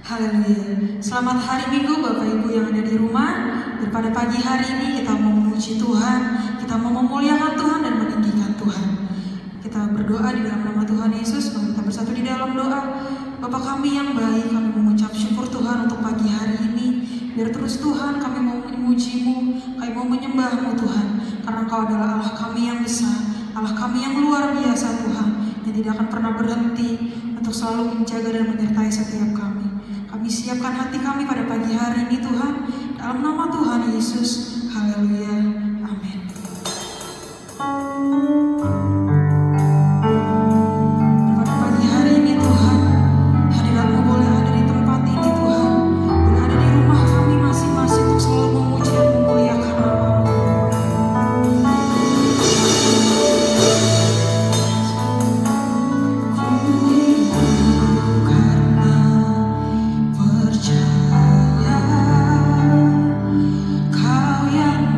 Haleluya. Selamat hari Minggu Bapak Ibu yang ada di rumah. Pada pagi hari ini kita mau memuji Tuhan, kita mau memuliakan Tuhan dan meninggikan Tuhan. Kita berdoa di dalam nama Tuhan Yesus. Kita bersatu di dalam doa. Bapa kami yang baik, kami mengucap syukur Tuhan untuk pagi hari ini. Biar terus Tuhan kami mau memuji-Mu, kami mau menyembah-Mu Tuhan. Karena Engkau adalah Allah kami yang besar, Allah kami yang luar biasa Tuhan, yang tidak akan pernah berhenti untuk selalu menjaga dan menyertai setiap kami. Kami siapkan hati kami pada pagi hari ini Tuhan, dalam nama Tuhan Yesus. Haleluya. Amin. Pada pagi hari ini Tuhan, hadirat-Mu boleh ada di tempat ini Tuhan, boleh ada di rumah kami masing-masing untuk selalu memuji dan memuliakan nama-Mu. Percaya Kau yang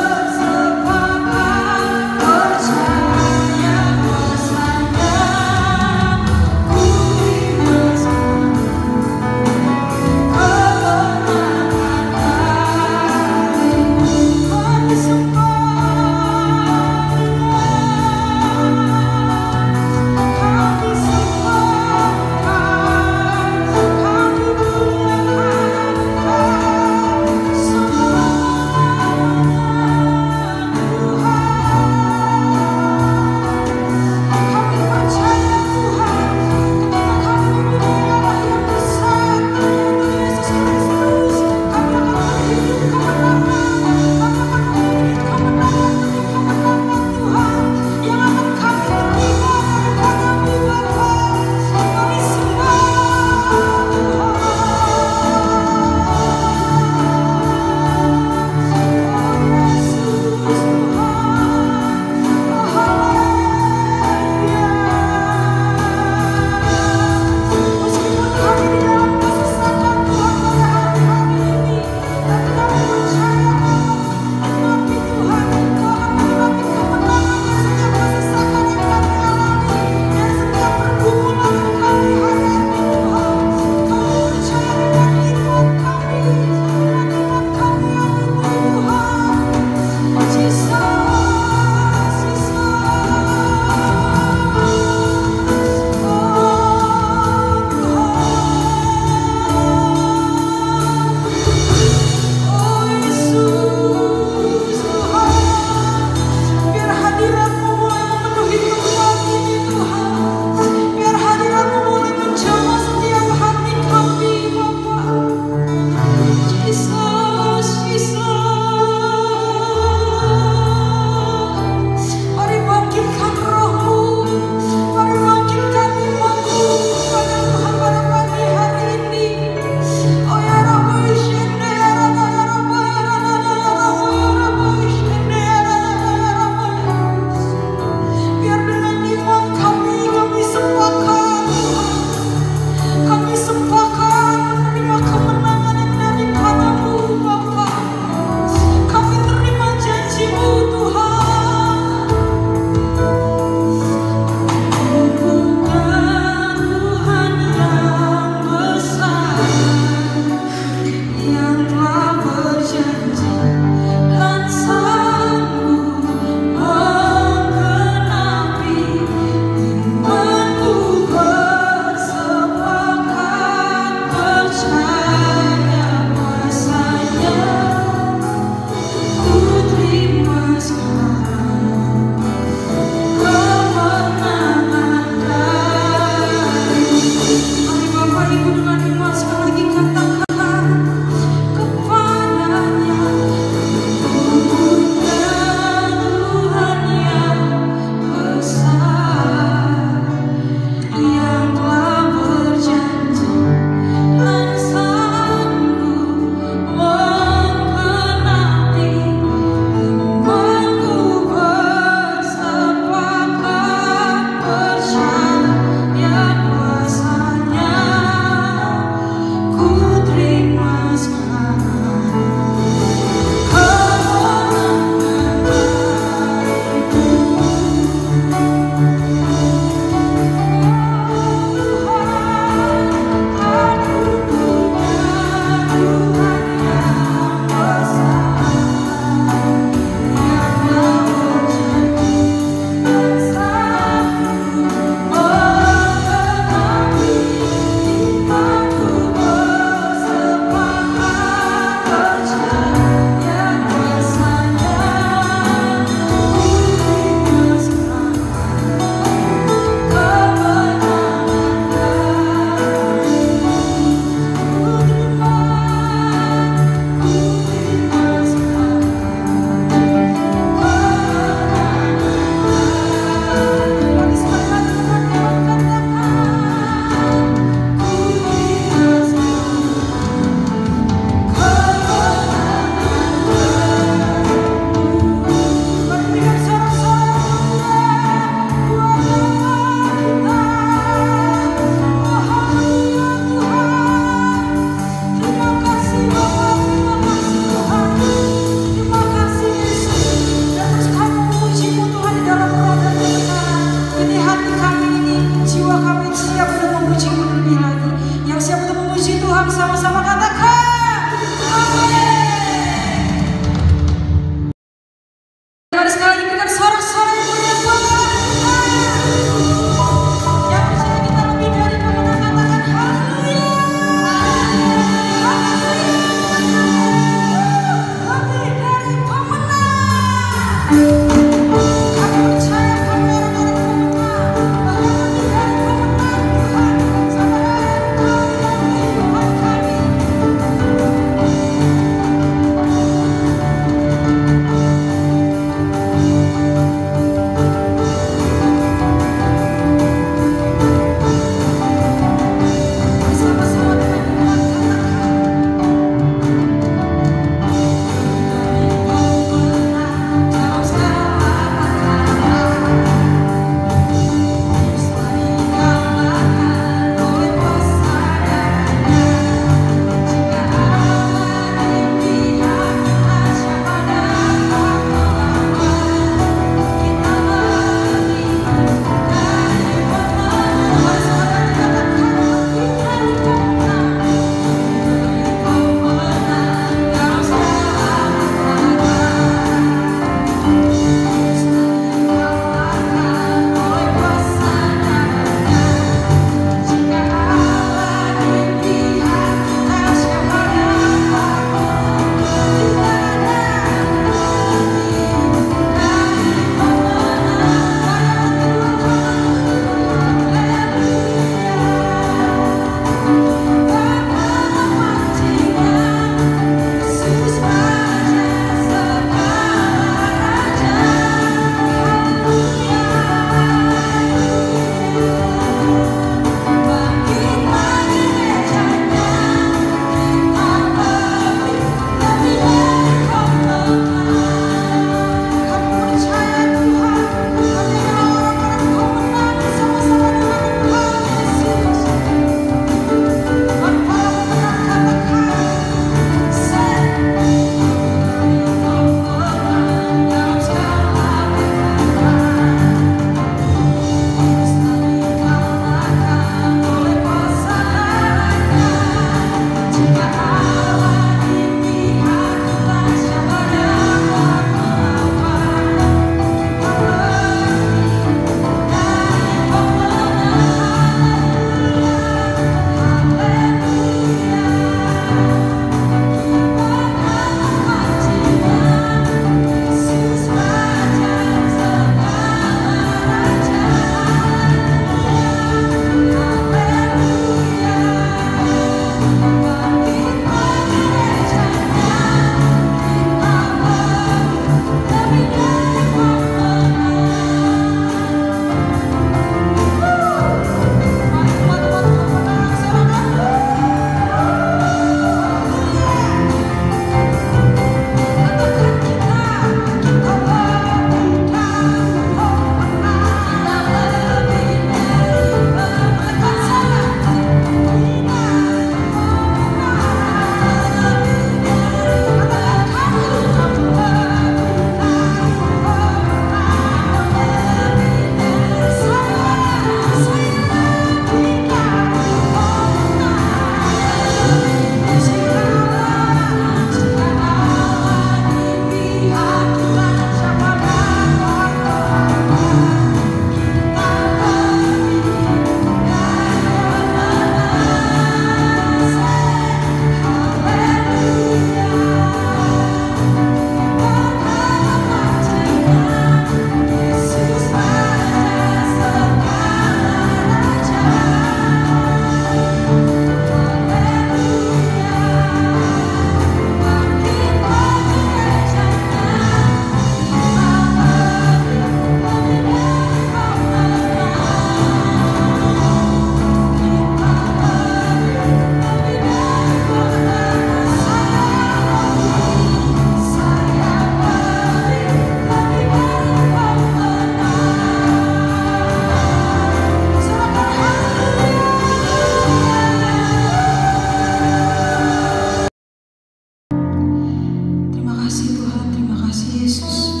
kasih Yesus.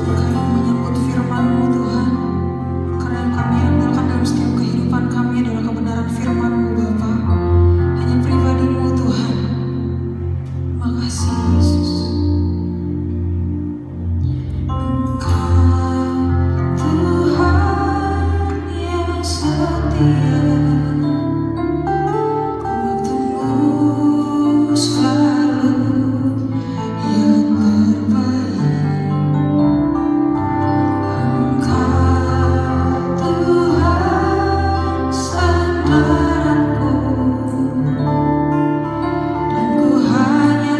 Kami menyambut firman-Mu Tuhan. Karena yang kami andalkan dalam setiap kehidupan kami adalah kebenaran firman-Mu Bapa. Hanya pribadi-Mu Tuhan. Makasih Yesus. Engkau Tuhan yang setia. Waktu-Mu selalu yang terbaik. Engkau Tuhan sandaranku, dan ku hanya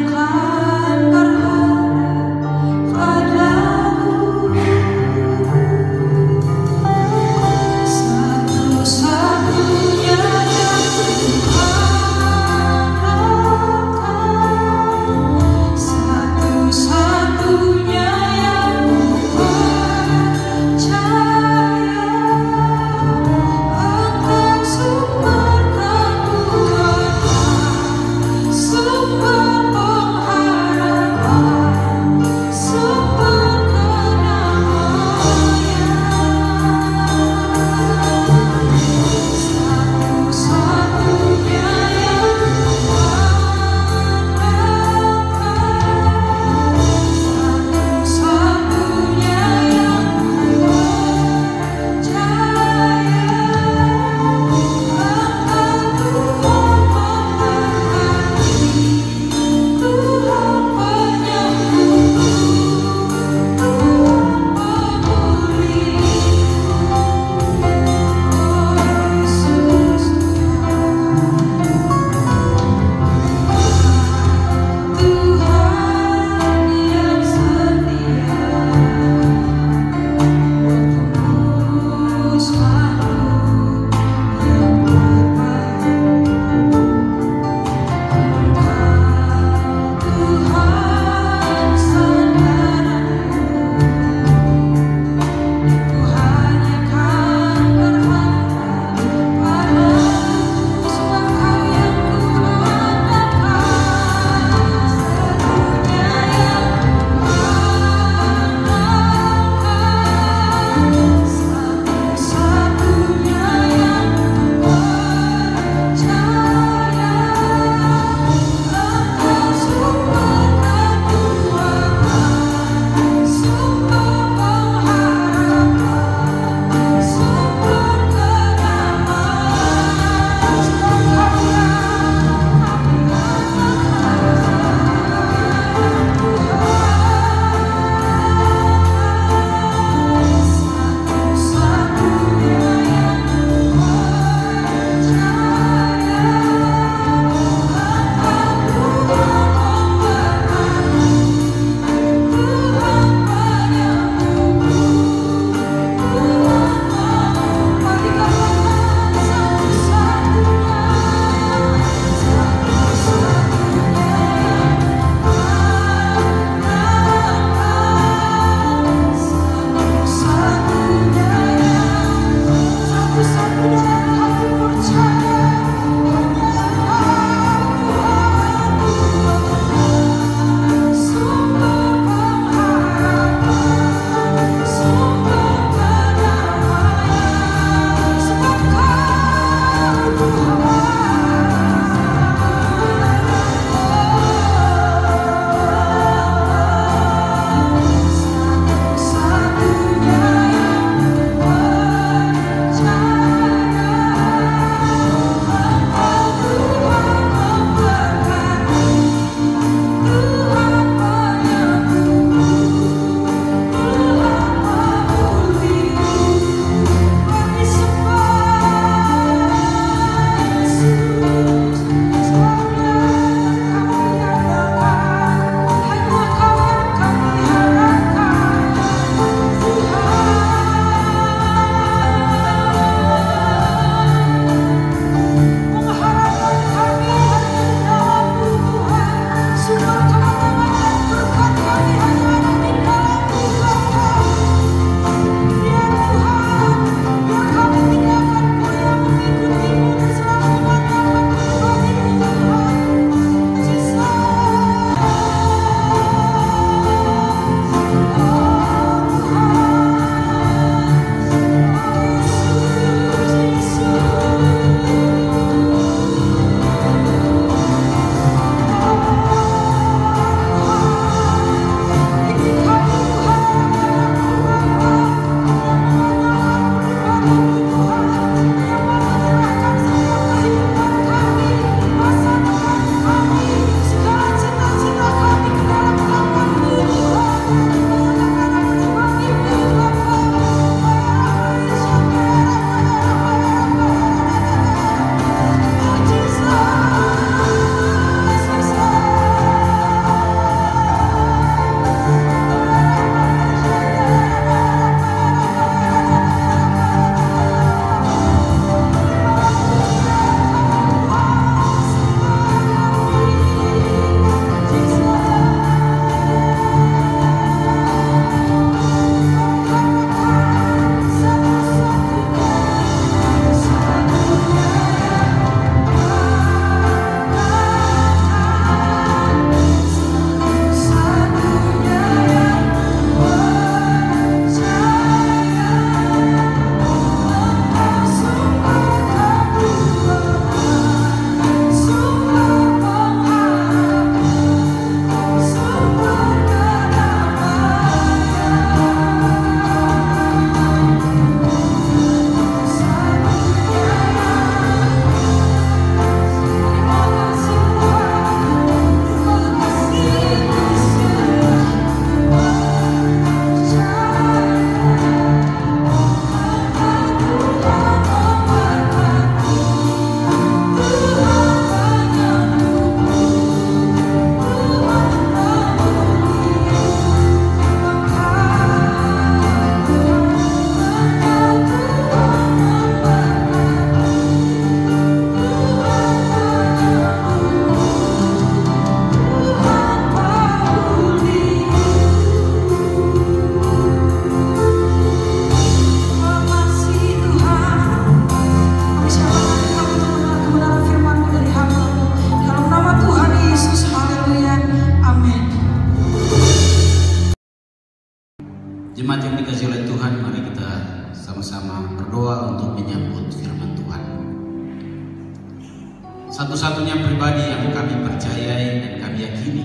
Satu-satunya pribadi yang kami percayai dan kami yakini,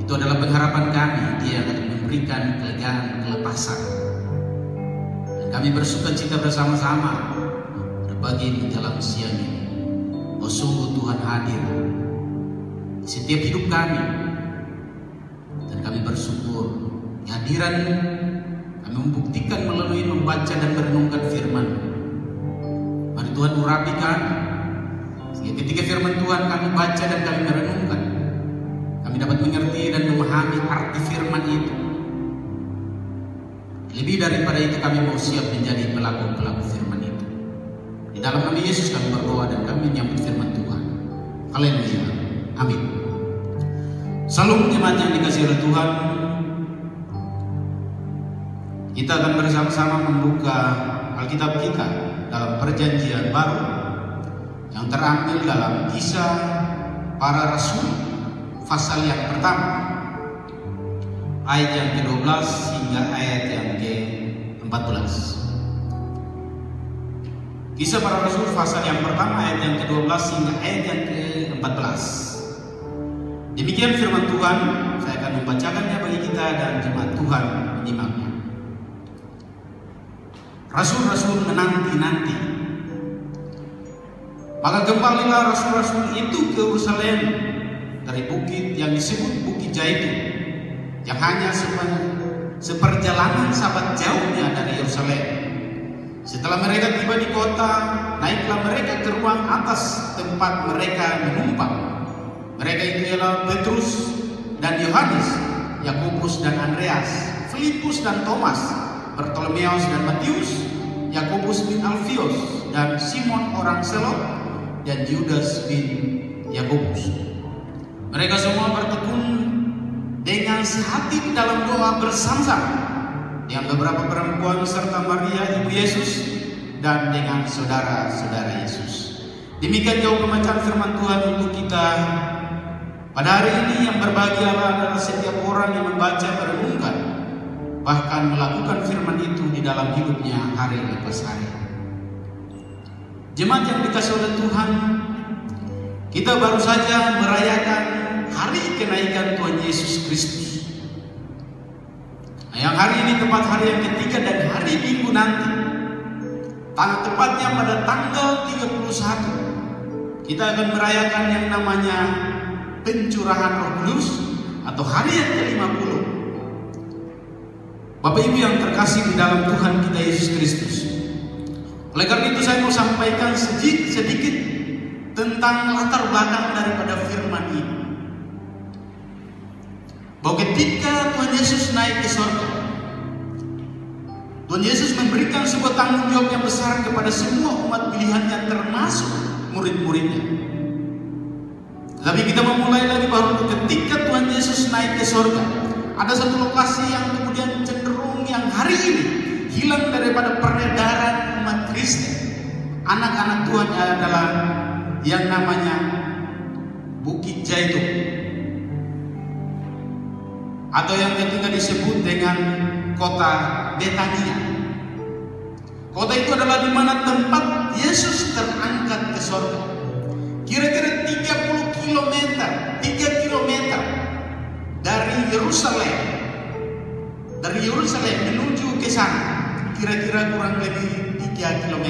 itu adalah pengharapan kami. Dia akan memberikan kelegaan, kelepasan. Dan kami bersuka cita bersama-sama berbagi menjelang siang ini. Oh, sungguh Tuhan hadir di setiap hidup kami. Dan kami bersyukur kehadiran kami membuktikan melalui membaca dan merenungkan firman. Mari Tuhan urapi kami, sehingga ketika firman Tuhan kami baca dan kami merenungkan, kami dapat mengerti dan memahami arti firman itu. Lebih daripada itu, kami mau siap menjadi pelaku-pelaku firman itu. Di dalam nama Yesus kami berdoa dan kami menyambut firman Tuhan. Haleluya. Amin. Salam jemaat yang dikasihi oleh Tuhan. Kita akan bersama-sama membuka Alkitab kita dalam Perjanjian Baru yang terambil dalam Kisah Para Rasul pasal yang pertama, ayat yang ke-12 hingga ayat yang ke-14. Kisah Para Rasul pasal yang pertama, ayat yang ke-12 hingga ayat yang ke-14. Demikian firman Tuhan. Saya akan membacakannya bagi kita dan jemaat Tuhan menyimaknya. Rasul-rasul menanti-nanti. Maka kembalilah rasul-rasul itu ke Yerusalem dari bukit yang disebut Bukit Zaitun, yang hanya seperjalanan sabat jauhnya dari Yerusalem. Setelah mereka tiba di kota, naiklah mereka ke ruang atas tempat mereka menumpang. Mereka itu ialah Petrus dan Yohanes, Yakobus dan Andreas, Filipus dan Thomas, Bartolomeus dan Matius, Yakobus bin Alfios dan Simon orang Selot, dan Judas bin Yakobus. Mereka semua bertekun dengan sehati di dalam doa bersama-sama dengan beberapa perempuan serta Maria ibu Yesus dan dengan saudara-saudara Yesus. Demikian jauh pembacaan firman Tuhan untuk kita pada hari ini. Yang berbahagialah adalah setiap orang yang membaca, merenungkan, bahkan melakukan firman itu di dalam hidupnya hari lepas hari. Jemaat yang dikasihi oleh Tuhan, kita baru saja merayakan hari kenaikan Tuhan Yesus Kristus. Yang hari ini tepat hari yang ketiga dan hari Minggu nanti, tepatnya pada tanggal 31, kita akan merayakan yang namanya pencurahan Roh Kudus atau hari yang ke-50. Bapak Ibu yang terkasih di dalam Tuhan kita Yesus Kristus, oleh karena itu saya mau sampaikan sedikit tentang latar belakang daripada firman ini. Bahwa ketika Tuhan Yesus naik ke surga, Tuhan Yesus memberikan sebuah tanggung jawab yang besar kepada semua umat pilihannya, termasuk murid-muridnya. Tapi kita memulai lagi bahwa ketika Tuhan Yesus naik ke surga, ada satu lokasi yang kemudian cenderung yang hari ini hilang daripada peredaran umat Kristen. Anak-anak Tuhan adalah yang namanya Bukit Zaitun, atau yang ketiga disebut dengan kota Betania. Kota itu adalah di mana tempat Yesus terangkat ke surga. Kira-kira 3 km dari Yerusalem. Dari Yerusalem menuju ke sana, kira-kira kurang lebih 3 km.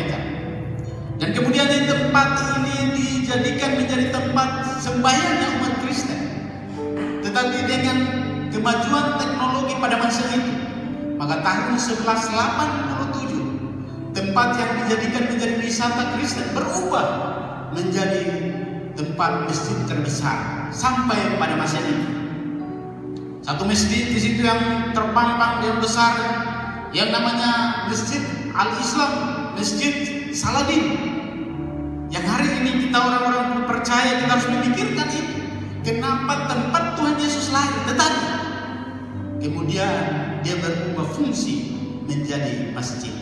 Dan kemudian di tempat ini dijadikan menjadi tempat sembahyangnya umat Kristen. Tetapi dengan kemajuan teknologi pada masa itu, maka tahun 1187 tempat yang dijadikan menjadi wisata Kristen berubah menjadi tempat masjid terbesar sampai pada masa ini. Satu masjid di situ yang terpampang yang besar, yang namanya Masjid Al-Islam, Masjid Saladin. Yang hari ini kita orang-orang percaya kita harus memikirkan itu. Kenapa tempat Tuhan Yesus lahir, tetapi kemudian dia berubah fungsi menjadi masjid.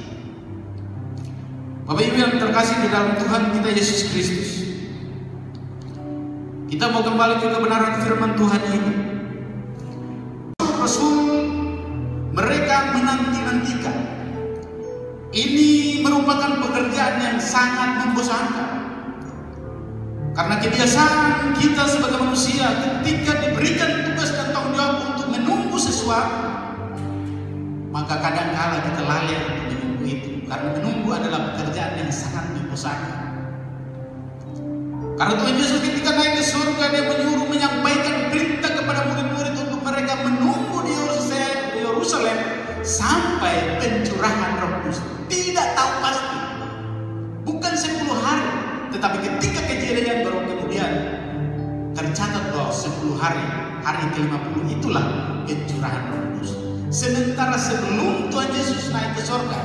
Bapak Ibu yang terkasih di dalam Tuhan kita Yesus Kristus, kita mau kembali ke kebenaran firman Tuhan ini. Rasul mereka menanti-nantikan. Ini merupakan pekerjaan yang sangat membosankan. Karena kebiasaan kita sebagai manusia ketika diberikan tugas dan tanggung jawab untuk menunggu sesuatu, maka kadang-kala kita lalai untuk menunggu itu. Karena menunggu adalah pekerjaan yang sangat membosankan. Karena Tuhan Yesus ketika naik ke surga, dia menyuruh menyampaikan perintah kepada murid-murid untuk mereka menunggu di Yerusalem sampai pencurahan Roh Kudus. Tidak tahu pasti, bukan 10 hari, tetapi ketika kejadian baru kemudian tercatat bahwa 10 hari, hari ke-50 itulah pencurahan Roh Kudus. Sementara sebelum Tuhan Yesus naik ke surga,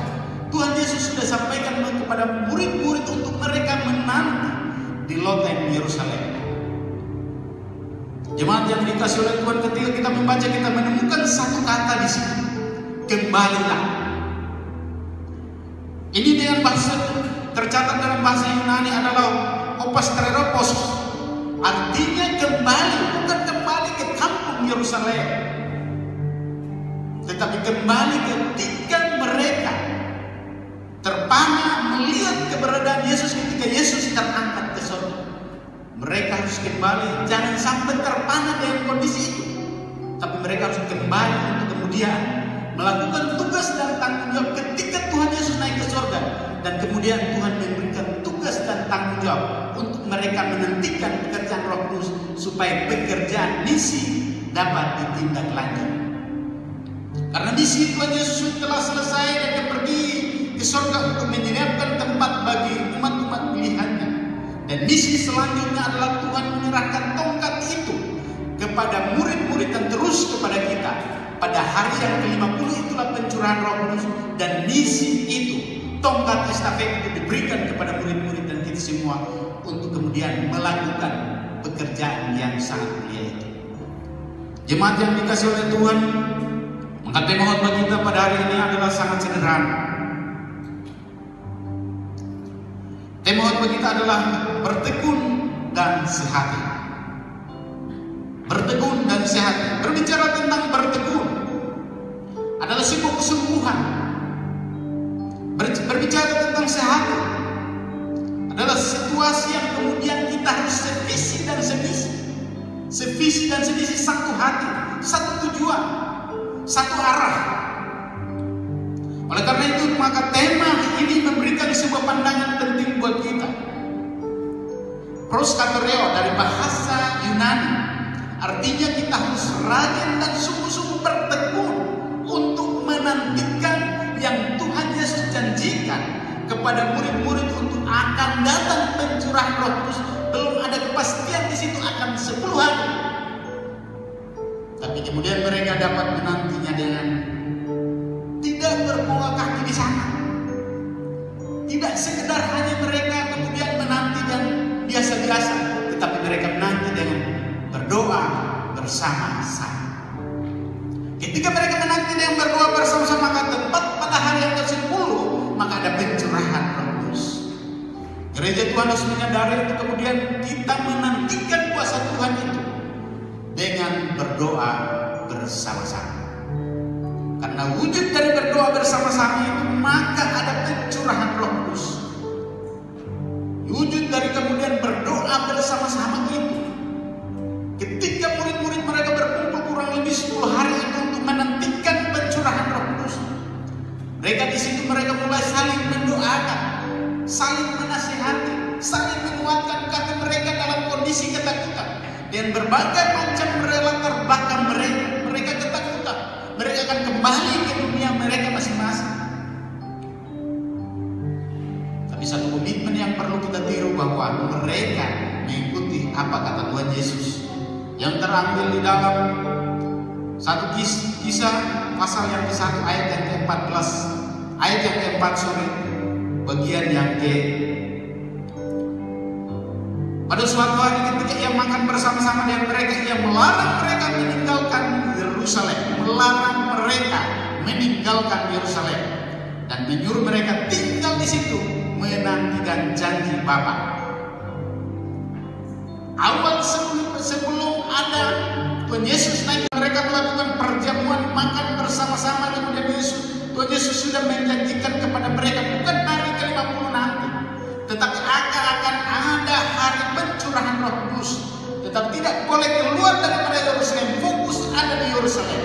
Tuhan Yesus sudah sampaikan kepada murid-murid untuk mereka menanti di loteng Yerusalem. Jemaat yang dikasih oleh Tuhan, ketika kita membaca, kita menemukan satu kata di sini, kembalilah. Ini dengan bahasa tercatat dalam bahasa Yunani adalah opasteropos, artinya kembali, bukan kembali ke kampung Yerusalem, tetapi kembali ketika mereka terpana melihat keberadaan Yesus ketika Yesus terangkat ke surga. Mereka harus kembali, jangan sampai terpana dengan kondisi itu, tapi mereka harus kembali untuk kemudian melakukan tugas dan tanggung jawab ketika Tuhan Yesus naik ke surga, dan kemudian Tuhan memberikan tugas dan tanggung jawab untuk mereka menantikan pekerjaan Roh Kudus supaya pekerjaan misi dapat ditindaklanjuti. Karena misi Tuhan Yesus telah selesai dan dia pergi ke surga untuk menyiapkan tempat bagi umat-umat pilihannya. Dan misi selanjutnya adalah Tuhan menyerahkan tongkat itu kepada murid-murid dan terus kepada kita. Pada hari yang ke-50 itulah pencurahan Roh Kudus, dan misi itu, tongkat estafet itu diberikan kepada murid-murid dan kita semua untuk kemudian melakukan pekerjaan yang sangat mulia itu. Jemaat yang dikasih oleh Tuhan, maka tema khotbah kita pada hari ini adalah sangat sederhana. Tema khotbah kita adalah bertekun dan sehati. Bertekun dan sehati. Berbicara tentang bertekun adalah sebuah kesungguhan. Berbicara tentang sehati adalah situasi yang kemudian kita harus sevisi dan semisi. Sevisi dan semisi, satu hati, satu tujuan, satu arah. Oleh karena itu, maka tema ini memberikan sebuah pandangan penting buat kita. Proskatoreo dari bahasa Yunani, artinya kita harus rajin dan sungguh-sungguh bertekun untuk menantikan yang Tuhan Yesus janjikan kepada murid-murid untuk akan datang pencurahan Roh Kudus. Belum ada kepastian di situ akan 10 hari, tapi kemudian mereka dapat menantinya dengan tidak berbuah kaki di sana. Tidak sekedar hanya mereka kemudian menanti dan biasa-biasa, tetapi mereka menanti dengan berdoa bersama-sama. Ketika mereka menanti dengan berdoa bersama-sama, maka tepat pada hari yang ke-10 maka ada pencurahan Roh Kudus. Gereja Tuhan harus menyadari itu, kemudian kita menantikan kuasa Tuhan itu dengan berdoa bersama-sama. Karena wujud dari berdoa bersama-sama itu, maka ada pencurahan Roh Kudus. Wujud dari kemudian berdoa bersama-sama itu, ketika murid-murid mereka berkumpul kurang lebih 10 hari itu untuk menantikan pencurahan Roh Kudus, mereka di situ mereka mulai saling mendoakan, saling menasihati, saling menguatkan kaki mereka dalam kondisi ketakutan. Dan berbagai macam latar belakang mereka ketakutan, mereka akan kembali ke dunia mereka masing-masing. Tapi satu komitmen yang perlu kita tiru, bahwa mereka mengikuti apa kata Tuhan Yesus yang terambil di dalam satu kisah pasal yang ke-1 ayat yang ke-14, ayat yang ke-4 bagian yang pada suatu hari ketika ia makan bersama-sama dengan mereka, ia melarang mereka meninggalkan Yerusalem, dan menyuruh mereka tinggal di situ menantikan janji Bapa. Awal sebelum ada Tuhan Yesus naik, mereka melakukan perjamuan makan bersama-sama, kemudian Tuhan Yesus sudah menjanjikan kepada mereka bukan hari ke-50 nanti, tetapi akan ada hari pencurahan pencurahan Roh Kudus, tetap tidak boleh keluar daripada Yerusalem. Fokus ada di Yerusalem,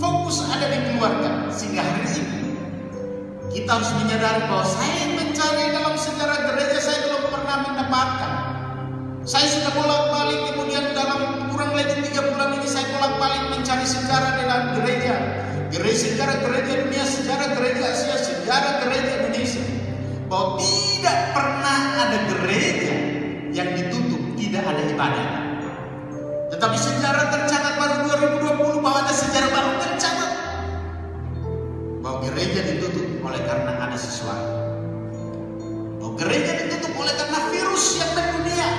fokus ada di keluarga. Sehingga hari ini kita harus menyadari bahwa saya mencari dalam sejarah gereja, saya belum pernah mendapatkan. Saya sudah bolak-balik, kemudian dalam kurang lebih 3 bulan ini saya bolak-balik mencari sejarah dalam gereja. Sejarah gereja dunia, sejarah gereja Asia, sejarah gereja Indonesia. Bahwa tidak pernah ada gereja yang ditutup, tidak ada ibadah. Tetapi sejarah tercatat baru 2020 bahwa ada sejarah baru tercatat bahwa gereja ditutup oleh karena ada sesuatu. Bahwa gereja ditutup oleh karena virus yang mendunia.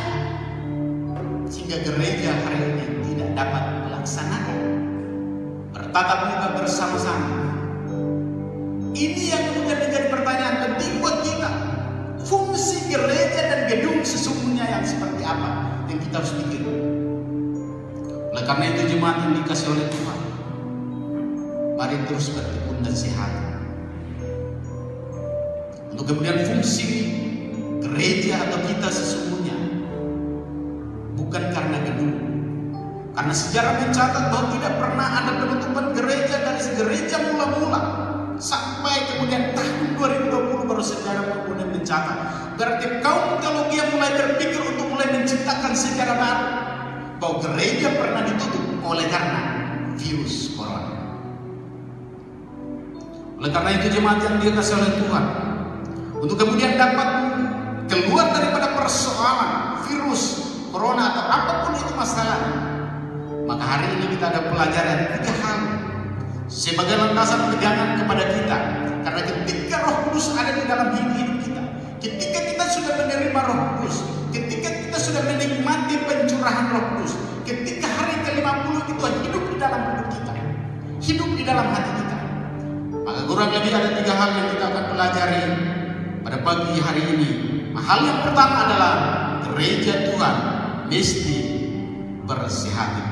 Sehingga gereja hari ini tidak dapat melaksanakan bertatap muka bersama-sama. Ini yang kemudian menjadi pertanyaan penting buat kita. Fungsi gereja dan gedung sesungguhnya yang seperti apa yang kita harus pikir. Oleh karena itu jemaat yang dikasih oleh Tuhan, mari terus bertekun dan sehat. Untuk kemudian fungsi gereja atau kita sesungguhnya bukan karena gedung. Karena sejarah mencatat bahwa tidak pernah ada penutupan gereja dari gereja mula-mula sampai kemudian tahun 2020 baru sejarah kemudian mencatat. Berarti kaum teologi yang mulai berpikir untuk mulai menciptakan sejarah baru bahwa gereja pernah ditutup oleh karena virus corona. Oleh karena itu jemaat yang dikasihi oleh Tuhan, untuk kemudian dapat keluar daripada persoalan virus corona atau apapun itu masalahnya, maka hari ini kita ada pelajaran 3 hal sebagai landasan pegangan kepada kita. Karena ketika Roh Kudus ada di dalam hidup kita, ketika kita sudah menerima Roh Kudus, ketika kita sudah menikmati pencurahan Roh Kudus, ketika hari ke-50 itu hidup di dalam hidup kita, hidup di dalam hati kita, maka kurang lebih ada 3 hal yang kita akan pelajari pada pagi hari ini. Hal yang pertama adalah gereja Tuhan mesti bersih hati.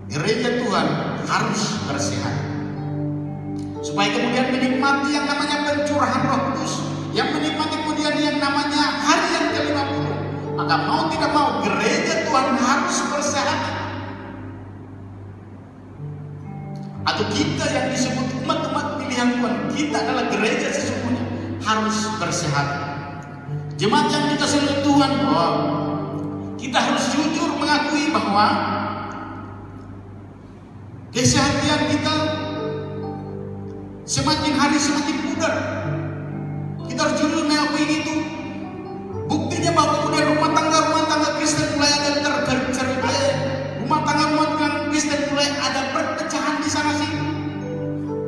Gereja Tuhan harus bersih hati, supaya kemudian menikmati yang namanya pencurahan Roh Kudus, yang menikmati kemudian yang namanya hari yang ke-50. Maka mau tidak mau gereja Tuhan harus bersih hati. Atau kita yang disebut umat-umat pilihan Tuhan, kita adalah gereja sesungguhnya harus bersih hati. Jemaat yang dikasihi oleh Tuhan, kita harus jujur mengakui bahwa kesehatan kita semakin hari semakin pudar. Kita harus jujur mengakui itu. Buktinya bahwa kemudian rumah tangga Kristen mulai ada tercerai, rumah tangga Kristen mulai ada perpecahan di sana sini.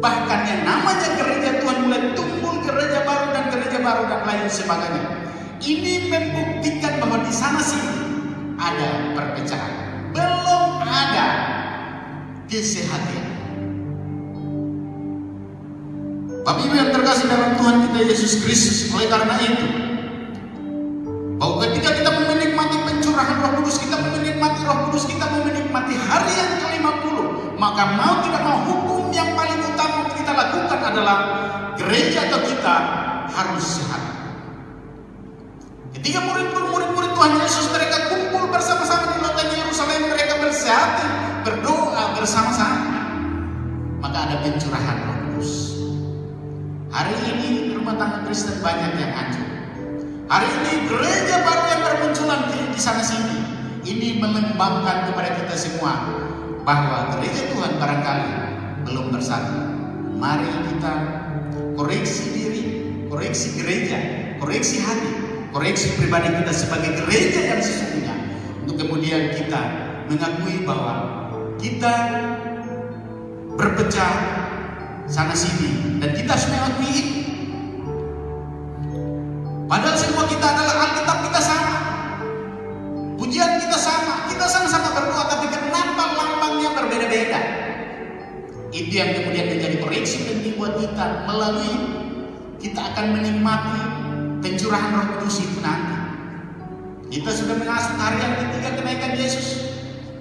Bahkan yang namanya gereja Tuhan mulai tumbuh gereja baru dan lain sebagainya. Ini membuktikan bahwa di sana sini ada perpecahan, belum ada kesehatan. Bapak Ibu yang terkasih dalam Tuhan kita Yesus Kristus, oleh karena itu, bahwa ketika kita menikmati pencurahan Roh Kudus, kita menikmati Roh Kudus, kita menikmati hari yang ke-50, maka mau tidak mau hukum yang paling utama kita lakukan adalah gereja atau kita harus sehat. Ketika murid-murid Tuhan Yesus mereka kumpul bersama-sama di lautan Yerusalem, mereka bersehati, berdoa bersama-sama, maka ada pencurahan Roh Kudus. Hari ini rumah tangga Kristen banyak yang hancur. Hari ini gereja baru yang bermunculan di sana sini. Ini melembangkan kepada kita semua bahwa gereja Tuhan barangkali belum bersatu. Mari kita koreksi diri, koreksi gereja, koreksi hati, koreksi pribadi kita sebagai gereja yang sesungguhnya, untuk kemudian kita mengakui bahwa kita berpecah sana sini dan kita harus mengakui itu. Padahal semua kita adalah Alkitab kita sama, pujian kita sama, kita sama-sama berdoa, tapi kenapa lambangnya berbeda-beda? Itu yang kemudian menjadi koreksi penting buat kita. Melalui kita akan menikmati pencurahan Roh Kudus itu nanti. Kita sudah mengasuh hari yang ketiga kenaikan Yesus,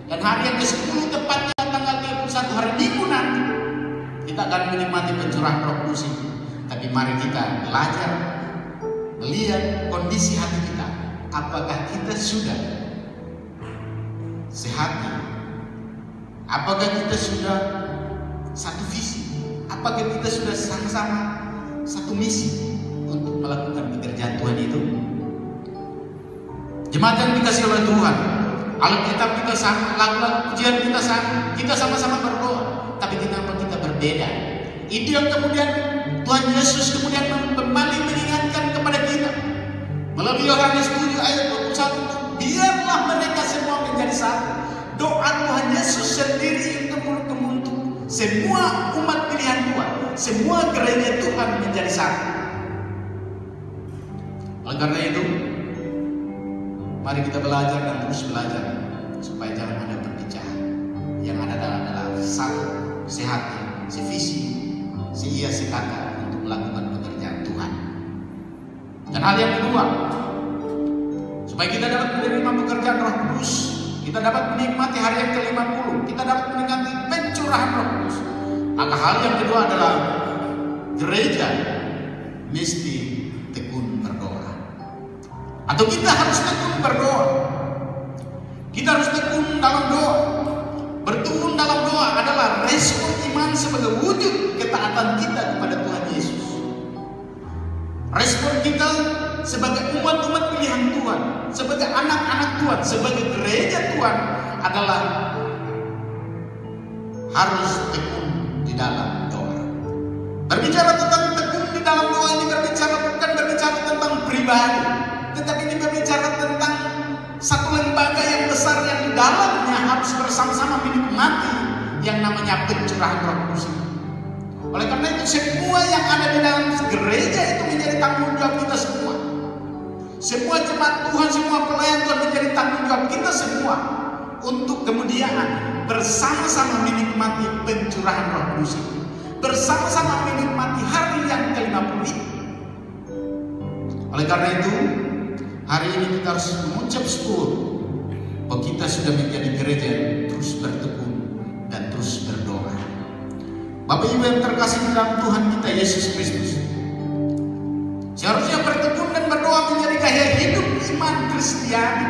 dan hari yang ke-10 tepatnya tanggal 31 hari Minggu nanti kita akan menikmati pencurahan Roh Kudus itu. Tapi mari kita belajar melihat kondisi hati kita. apakah kita sudah sehati? Apakah kita sudah satu visi? Apakah kita sudah sama-sama satu misi untuk melakukan pekerjaan Tuhan itu? Jemaat yang dikasihi oleh Tuhan, Alkitab kita sama, lagu-lagu pujian kita sama, kita sama-sama berdoa, tapi kenapa kita berbeda? Itu yang kemudian Tuhan Yesus kemudian kembali mengingatkan kepada kita melalui Yohanes 7 ayat 21, biarlah mereka semua menjadi satu. Doa Tuhan Yesus sendiri untuk semua umat pilihan Tuhan, semua gereja Tuhan menjadi satu. Oleh karena itu, mari kita belajar dan terus belajar supaya jangan ada perpecahan. Yang ada adalah satu, sehati, sevisi, seia sekata untuk melakukan pekerjaan Tuhan. Dan hal yang kedua, supaya kita dapat menerima pekerjaan Roh Kudus, kita dapat menikmati hari yang ke-50, kita dapat menikmati pencurahan Roh Kudus. Maka hal yang kedua adalah gereja mesti tekun berdoa. Atau kita harus tekun berdoa. Kita harus tekun dalam doa. Bertekun dalam doa adalah respon iman sebagai wujud ketaatan kita kepada Tuhan Yesus. Respon kita sebagai umat-umat pilihan Tuhan, sebagai anak-anak Tuhan, sebagai gereja Tuhan adalah harus tekun di dalam doa. Berbicara tentang tekun di dalam doa ini bukan berbicara tentang pribadi, tetapi ini berbicara tentang satu lembaga yang besar yang di dalamnya harus bersama-sama menikmati yang namanya pencurahan Roh Kudus. Oleh karena itu semua yang ada di dalam gereja itu menjadi tanggung jawab kita semua. Semua jemaat Tuhan, semua pelayan Tuhan menjadi tanggung jawab kita semua untuk kemudian bersama-sama menikmati pencurahan Roh Kudus itu, bersama-sama menikmati hari yang ke-50 itu. Oleh karena itu, hari ini kita harus mengucap syukur bahwa kita sudah menjadi gereja yang terus bertekun dan terus berdoa. Bapak Ibu yang terkasih di dalam Tuhan kita Yesus Kristus, seharusnya bertekun dan berdoa menjadi gaya hidup iman Kristiani,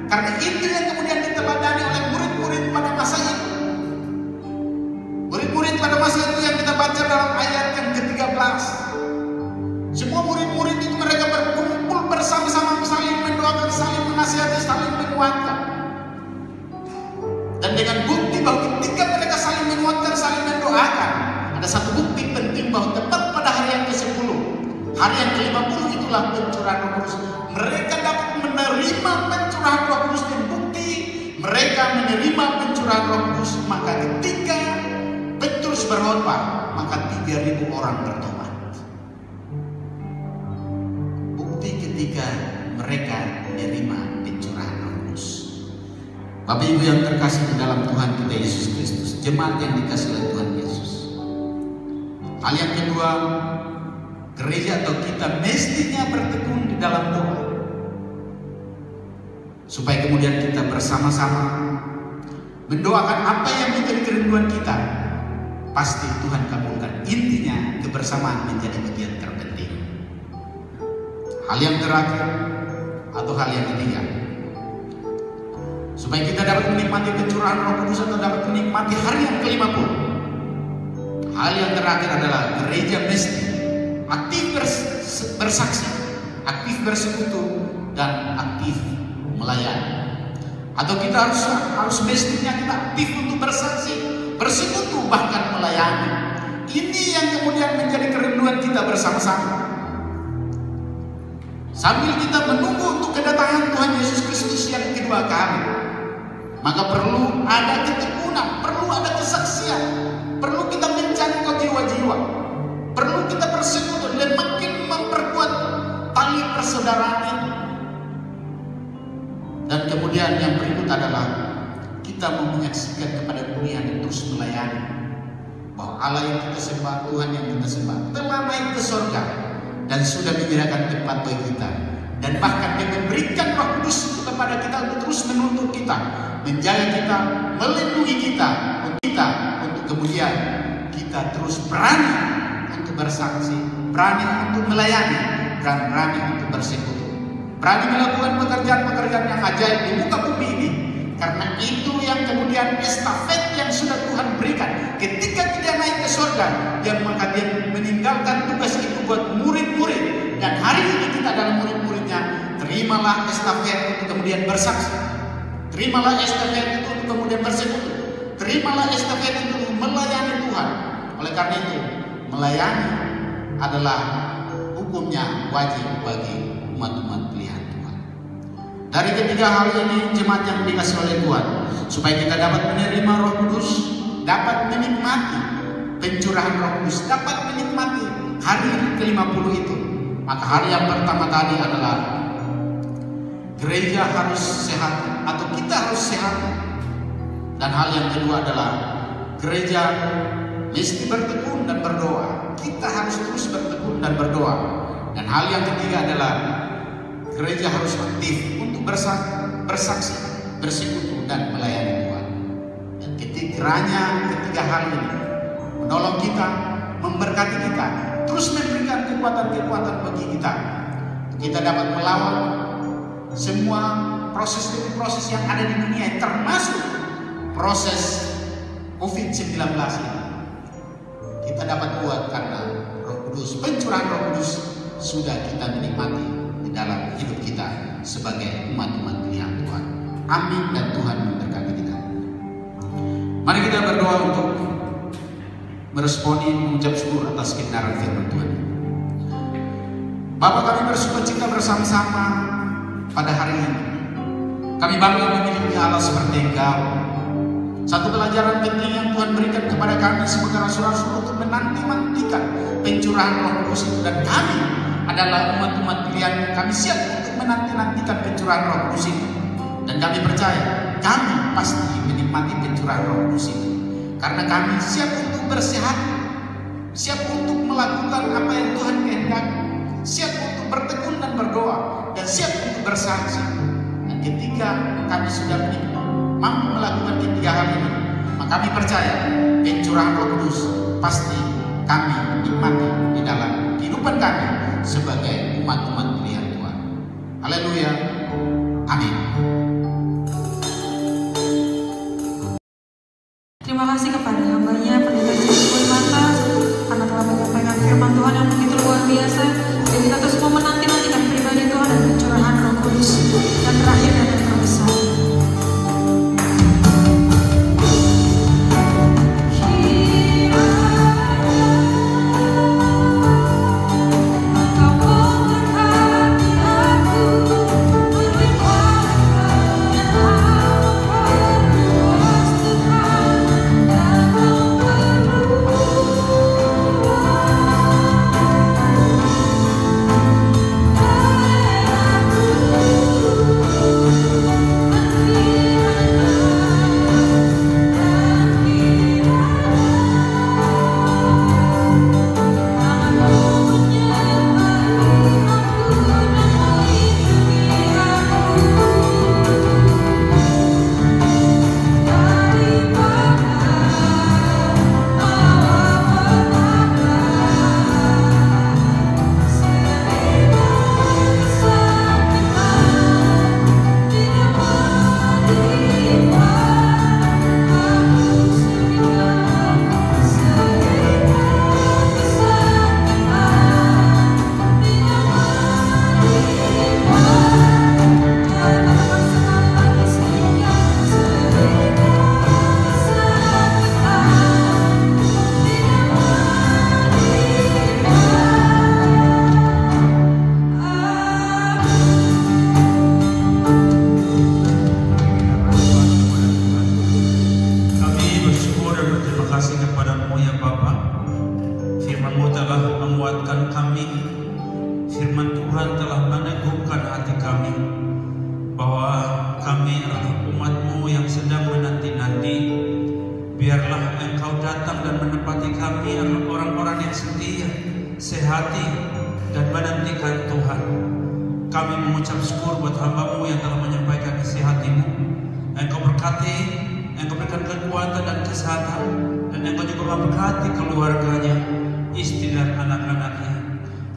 karena itu yang kemudian diteladani oleh murid-murid pada masa itu. Murid-murid pada masa itu yang kita baca dalam ayat yang ke-13. Semua murid-murid itu mereka berkumpul bersama-sama, saling mendoakan, saling menasihati, saling menguatkan. Dan dengan bukti bahwa ketika mereka saling menguatkan, saling mendoakan, ada satu bukti penting bahwa tepat pada hari yang ke-10, hari yang ke-50 itulah pencurahan Roh Kudus. Mereka dapat menerima pencurahan Roh Kudus, dan bukti mereka menerima pencurahan Roh Kudus. Maka ketika Petrus berkhotbah, maka 3.000 orang bertobat. Bukti ketika mereka menerima pencurahan Roh Kudus. Bapak Ibu yang terkasih di dalam Tuhan kita Yesus Kristus, jemaat yang dikasihi oleh Tuhan Yesus. Hal yang kedua, gereja atau kita mestinya bertekun di dalam doa, supaya kemudian kita bersama-sama mendoakan apa yang menjadi kerinduan kita. Pasti Tuhan kabulkan. Intinya kebersamaan menjadi bagian terpenting. Hal yang terakhir atau hal yang ketiga, supaya kita dapat menikmati pencurahan Roh Kudus atau dapat menikmati hari yang ke-50, hal yang terakhir adalah gereja mesti aktif bersaksi, aktif bersekutu, dan aktif melayani. Atau kita harus mestinya kita aktif untuk bersaksi, bersekutu, bahkan melayani. Ini yang kemudian menjadi kerinduan kita bersama-sama. Sambil kita menunggu untuk kedatangan Tuhan Yesus Kristus yang kedua kali, maka perlu ada ketekunan, perlu ada kesaksian, perlu kita menjangkau jiwa-jiwa, perlu kita bersekutu dan makin memperkuat tali persaudaraan itu. Dan kemudian yang berikut adalah kita mau menyaksikan kepada dunia dan terus melayani bahwa Allah yang kita sembah, Tuhan yang kita sembah telah naik ke surga dan sudah menyediakan tempat bagi kita, dan bahkan Dia memberikan Roh Kudus kepada kita untuk terus menuntun kita, menjaga kita, melindungi kita untuk kemudian kita terus berani untuk bersaksi, berani untuk melayani, dan berani untuk bersekutu. berani melakukan pekerjaan-pekerjaan yang ajaib di muka bumi ini. Karena itu yang kemudian estafet yang sudah Tuhan berikan. Ketika dia naik ke surga, maka dia meninggalkan tugas itu buat murid-murid. Dan hari ini kita adalah murid-muridnya. Terimalah estafet untuk kemudian bersaksi. Terimalah estafet itu untuk kemudian bersekutu. Terimalah estafet itu untuk melayani Tuhan. Oleh karena itu, melayani adalah hukumnya wajib bagi umat-umat pilihan Tuhan. Dari ketiga hal ini, jemaat yang dikasih oleh Tuhan, supaya kita dapat menerima Roh Kudus, dapat menikmati pencurahan Roh Kudus, dapat menikmati hari ke-50 itu. Maka hari yang pertama tadi adalah gereja harus sehat, atau kita harus sehat. Dan hal yang kedua adalah gereja mesti bertekun dan berdoa. Kita harus terus bertekun dan berdoa. Dan hal yang ketiga adalah gereja harus aktif untuk bersaksi, bersekutu dan melayani Tuhan. Dan kiranya ketiga hal ini menolong kita, memberkati kita, terus memberikan kekuatan-kekuatan bagi kita. Kita dapat melawan semua proses demi proses yang ada di dunia, termasuk proses COVID-19 ini. Kita dapat buat karena Roh Kudus, pencurahan Roh Kudus sudah kita menikmati di dalam hidup kita sebagai umat-umat pilihan Tuhan. Amin, dan Tuhan memberkati kita. Mari kita berdoa untuk meresponi, mengucap syukur atas kebenaran firman Tuhan. Bapa, kami bersukacita bersama-sama pada hari ini. Kami bangga memiliki Allah seperti Engkau. Satu pelajaran penting yang Tuhan berikan kepada kami sebagai rasul-rasul untuk menanti-nantikan pencurahan Roh Kudus itu, dan kami adalah umat-umat pilihan. Kami siap untuk menanti-nantikan pencurahan Roh Kudus itu, dan kami percaya kami pasti menikmati pencurahan Roh Kudus itu, karena kami siap untuk bersehat, siap untuk melakukan apa yang Tuhan kehendaki, siap untuk bertekun dan berdoa, dan siap untuk bersaksi. Dan ketika kami sudah mampu melakukan ketiga hal ini, maka kami percaya pencurahan Roh Kudus pasti kami nikmati di dalam kehidupan kami sebagai umat-umat pilihan Tuhan. Haleluya. Amin. Terima kasih kepada hambanya Pendeta Joshua Matas karena telah menyampaikan firman Tuhan yang begitu luar biasa. Dan kita terus mau menanti-nantikan pribadi Tuhan dan pencurahan Roh Kudus yang terakhir dan yang terbesar.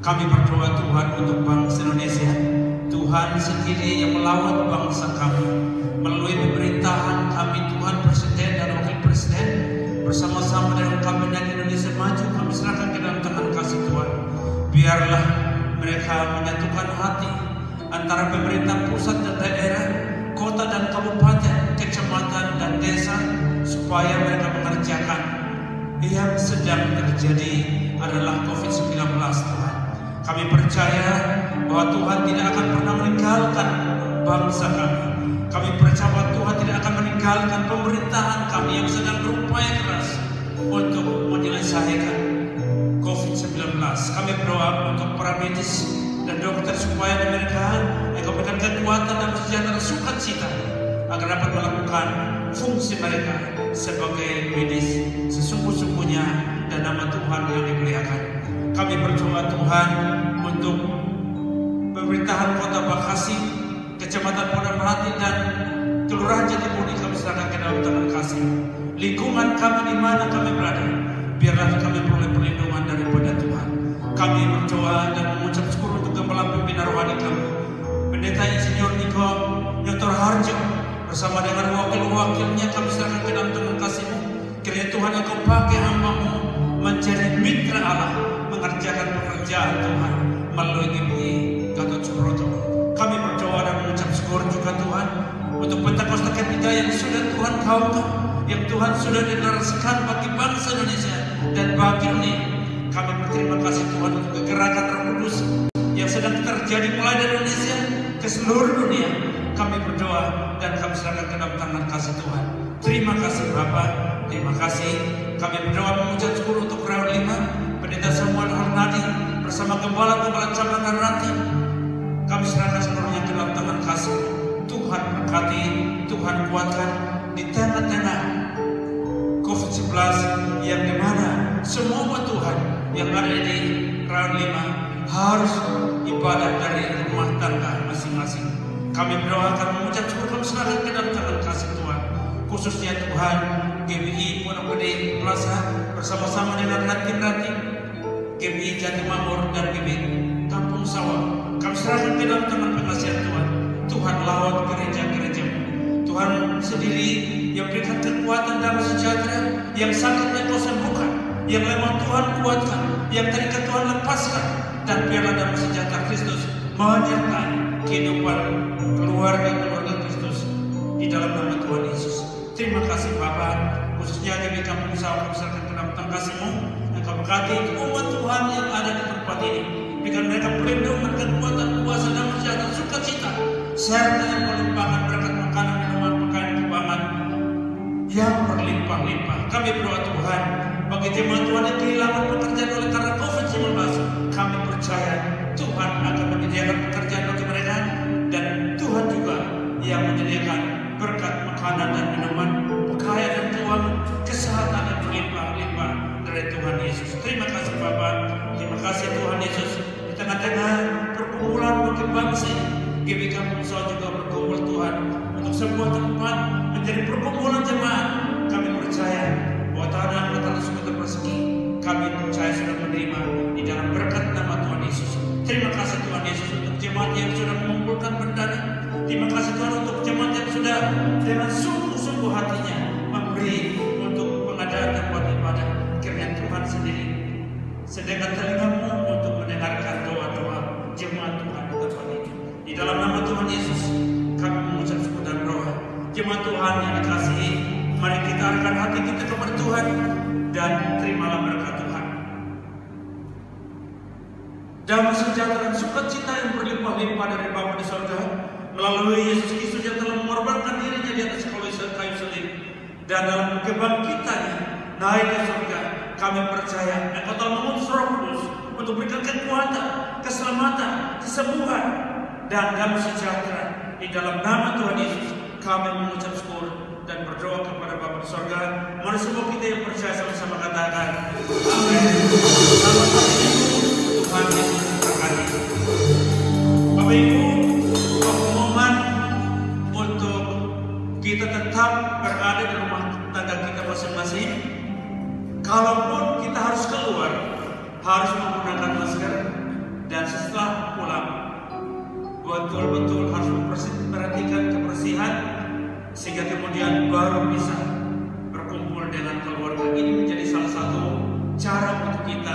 Kami berdoa Tuhan untuk bangsa Indonesia. Tuhan sendiri yang melawat bangsa kami melalui pemerintahan kami, Tuhan, Presiden dan Wakil Presiden, bersama-sama dengan Kabinet Indonesia Maju, kami serahkan ke dalam tangan kasih Tuhan. Biarlah mereka menyatukan hati antara pemerintah pusat dan daerah, kota dan kabupaten, kecamatan dan desa, supaya mereka mengerjakan yang sedang terjadi adalah COVID-19, Tuhan. Kami percaya bahwa Tuhan tidak akan pernah meninggalkan bangsa kami. Kami percaya bahwa Tuhan tidak akan meninggalkan pemerintahan kami yang sedang berupaya keras untuk menyelesaikan COVID-19. Kami berdoa untuk para medis dan dokter supaya mereka memberikan kekuatan dan sejahtera sukacita agar dapat melakukan fungsi mereka sebagai medis sesungguh-sungguhnya dan nama Tuhan yang dimuliakan. Kami berdoa Tuhan untuk pemerintahan Kota Bekasi, Kecamatan Pondok Melati dan Kelurahan Jatimudi, kami serahkan ke dalam tangan kasih. Lingkungan kami di mana kami berada, biarlah kami peroleh perlindungan daripada Tuhan. Kami berdoa dan mengucap syukur untuk Gembala Pembina Rohani kami, Pendeta Insinyur Niko Nyotor Harjo, bersama dengan wakil-wakilnya, kami serahkan ke dalam tangan kasih-Mu. Kiranya Tuhan Engkau pakai hamba-Mu menjadi mitra Allah, mengerjakan pekerjaan Tuhan melalui GBI Gatot Subroto. Kami berdoa dan mengucap syukur juga Tuhan untuk Pentakosta ketiga yang sudah Tuhan gaungkan, yang Tuhan sudah deklarasikan bagi bangsa Indonesia dan bagi dunia. Kami berterima kasih Tuhan untuk kegerakan Roh Kudus yang sedang terjadi mulai dari Indonesia ke seluruh dunia. Kami berdoa dan kami serahkan ke dalam tangan kasih Tuhan. Terima kasih Bapa, terima kasih. Kami berdoa mengucap syukur untuk Raul 5, Pendeta Samuel Harnadi bersama Gembala-Gembala cabang dan ranti. Kami serahkan seluruhnya ke dalam tangan kasih. Tuhan berkati, Tuhan kuatkan di tengah-tengah COVID-19 yang dimana semua Tuhan yang ada di Raul 5 harus ibadah dari rumah tangga masing-masing. Kami berdoakan mengucap syukur, kami serahkan ke dalam tangan kasih Tuhan. Khususnya Tuhan GBI Pondok Gede Plaza bersama-sama dengan ranting-ranting GBI Jatimamur dan GBI Kampung Sawah. Kami serahkan ke dalam tangan pengasihan Tuhan. Tuhan lawat gereja-gereja. Tuhan sendiri yang berikan kekuatan dan sejahtera, yang sakitnya Kau sembuhkan, yang lemah Tuhan kuatkan, yang terikat Tuhan lepaskan, dan biarlah damai sejahtera Kristus menyertai kehidupan keluarga Kristus di dalam nama Tuhan Yesus. Terima kasih Bapa, khususnya GBI Kampung Sawah, kami serahkan ke dalam tangan kasih-Mu. Engkau berkati umat Tuhan yang ada di tempat ini, berikan mereka perlindungan, kekuatan, kuasa dan sejahtera sukacita, serta yang melimpahkan berkat makanan, minuman, pakaian, keuangan yang berlimpah-limpah. Kami berdoa Tuhan bagi jemaat Tuhan yang kehilangan pekerjaan oleh karena COVID-19, kami percaya Tuhan akan menyediakan pekerjaan bagi mereka, dan Tuhan juga yang menyediakan berkat makanan dan minuman, pakaian dan keuangan, kesehatan yang berlimpah-limpah dari Tuhan Yesus. Terima kasih Bapa, terima kasih Tuhan Yesus. Di tengah-tengah perkumpulan bagi bangsa, GBI Kampung Sawah juga berkumpul Tuhan untuk sebuah tempat menjadi perkumpulan jemaat. Kami percaya bahwa tanah telah sudah bersegi. Kami percaya sudah menerima di dalam berkat nama Tuhan Yesus. Terima kasih Tuhan Yesus untuk jemaat yang sudah mengumpulkan berdana. Terima kasih Tuhan untuk jemaat yang sudah dengan sungguh-sungguh hatinya memberi untuk pengadaan tempat ibadah. Kiranya Tuhan sendiri sediakan telinga-Mu untuk mendengarkan doa-doa jemaat Tuhan di tempat ini. Di dalam nama Tuhan Yesus kami mengucap syukur dan berdoa. Jemaat Tuhan yang dikasihi, mari kita arahkan hati kita kepada Tuhan dan terimalah berkat Tuhan. Damai sejahtera dan sukacita yang berlimpah-limpah dari Bapa di surga melalui Yesus Kristus yang telah mengorbankan dirinya di atas kayu salib, dan dalam kebangkitannya naik ke surga. Kami percaya Engkau telah mengutus Roh Kudus untuk berikan kekuatan, keselamatan, kesembuhan, dan damai sejahtera. Di dalam nama Tuhan Yesus kami mengucap syukur dan berdoa kepada Bapa di surga. Mari semua kita yang percaya sama-sama katakan amin. Selamat pagi Tuhan Yesus berkati. Bapak Ibu, pengumuman untuk kita tetap berada di rumah tangga kita masing-masing. Kalaupun kita harus keluar, harus menggunakan masker, dan setelah pulang betul betul-betul harus memperhatikan kebersihan, sehingga kemudian baru bisa berkumpul dengan keluarga. Ini menjadi salah satu cara untuk kita